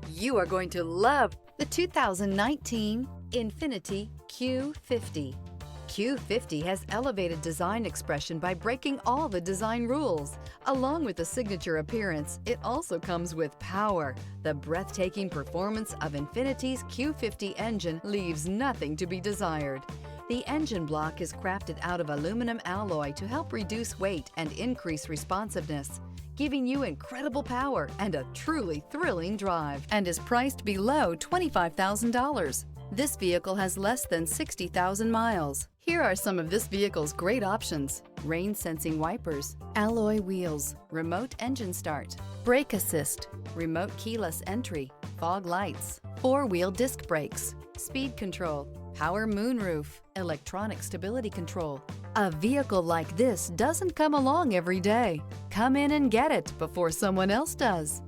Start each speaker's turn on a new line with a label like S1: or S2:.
S1: You are going to love the 2019 Infiniti Q50. Q50 has elevated design expression by breaking all the design rules. Along with the signature appearance, it also comes with power. The breathtaking performance of Infiniti's Q50 engine leaves nothing to be desired. The engine block is crafted out of aluminum alloy to help reduce weight and increase responsiveness, giving you incredible power and a truly thrilling drive, and is priced below $25,000. This vehicle has less than 60,000 miles. Here are some of this vehicle's great options: rain-sensing wipers, alloy wheels, remote engine start, brake assist, remote keyless entry, fog lights, four-wheel disc brakes, speed control, power moonroof, electronic stability control. A vehicle like this doesn't come along every day. Come in and get it before someone else does.